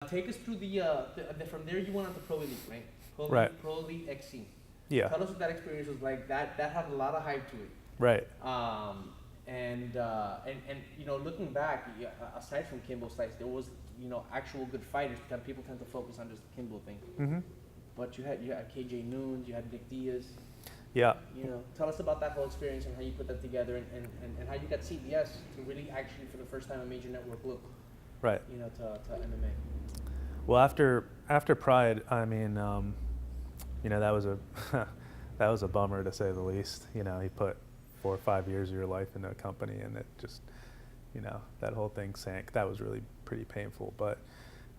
Take us through from there you went on to Pro Elite, right? Right. Pro Elite XC. Yeah. Tell us what that experience was like. That had a lot of hype to it. Right. And looking back, aside from Kimbo Slice, there was actual good fighters. Because people tend to focus on just the Kimbo thing. Mm-hmm. But you had KJ Noons, you had Nick Diaz. Yeah. Tell us about that whole experience and how you put that together, and how you got CBS to really actually for the first time a major network look. Right. To MMA. Well, after Pride, I mean, that was a that was a bummer to say the least. You put 4 or 5 years of your life into a company, and it just, that whole thing sank. That was really pretty painful. But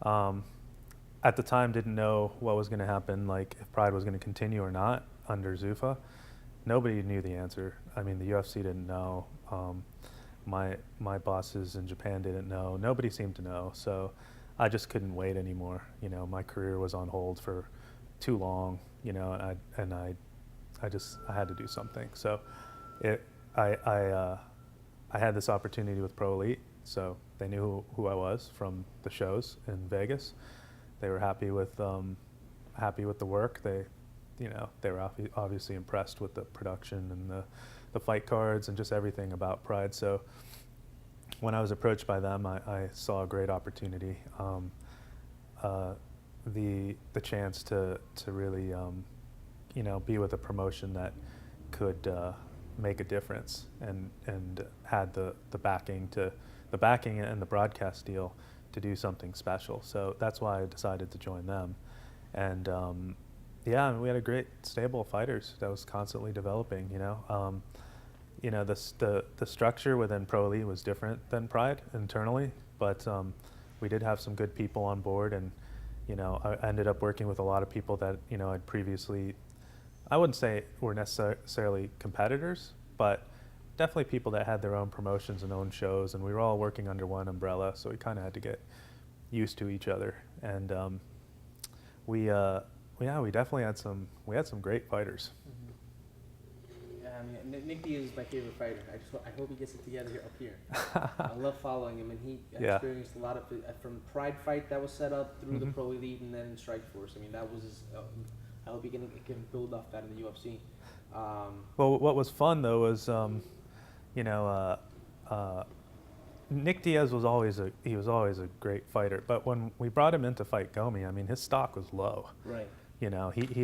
at the time, didn't know what was going to happen, like if Pride was going to continue or not under Zuffa. Nobody knew the answer. I mean, the UFC didn't know. My bosses in Japan didn't know. Nobody seemed to know. So I just couldn't wait anymore. My career was on hold for too long. I had to do something. So I had this opportunity with Pro Elite. So they knew who I was from the shows in Vegas. They were happy with the work. They were obviously impressed with the production and the fight cards and just everything about Pride. So when I was approached by them, I saw a great opportunity, the chance to really be with a promotion that could make a difference and had the backing and the broadcast deal to do something special. So that's why I decided to join them. And yeah, we had a great stable of fighters that was constantly developing. The structure within Pro Elite was different than Pride internally, but we did have some good people on board, and I ended up working with a lot of people that I'd previously, I wouldn't say were necessarily competitors, but definitely people that had their own promotions and own shows, and we were all working under one umbrella, so we kind of had to get used to each other. And we definitely had some great fighters. Mm-hmm. Yeah, I mean, Nick Diaz is my favorite fighter. I hope he gets it together up here. I love following him, and he experienced a lot of from Pride fight that was set up through the Pro Elite and then Strikeforce. I mean, that was his, I hope he can build off that in the UFC. Well, what was fun though was, Nick Diaz was always a great fighter, but when we brought him in to fight Gomi, I mean, his stock was low. Right. He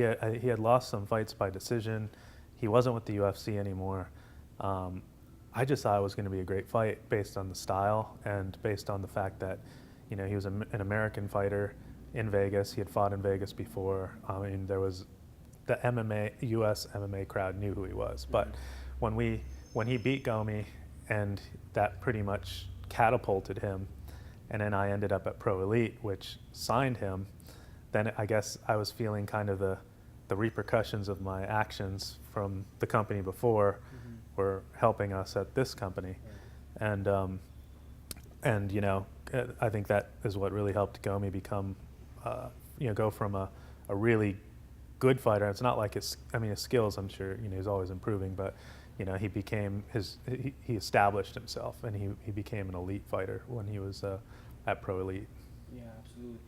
had lost some fights by decision. He wasn't with the UFC anymore. I just thought it was going to be a great fight based on the style and based on the fact that, he was an American fighter in Vegas. He had fought in Vegas before. I mean, there was the U.S. MMA crowd knew who he was. But when he beat Gomi, and that pretty much catapulted him, and then I ended up at Pro Elite, which signed him, then I guess I was feeling kind of the repercussions of my actions from the company before were helping us at this company. Right. And I think that is what really helped Gomi become, go from a really good fighter. It's not like his skills, I'm sure, he's always improving, but he became he established himself, and he became an elite fighter when he was at Pro Elite. Yeah, absolutely.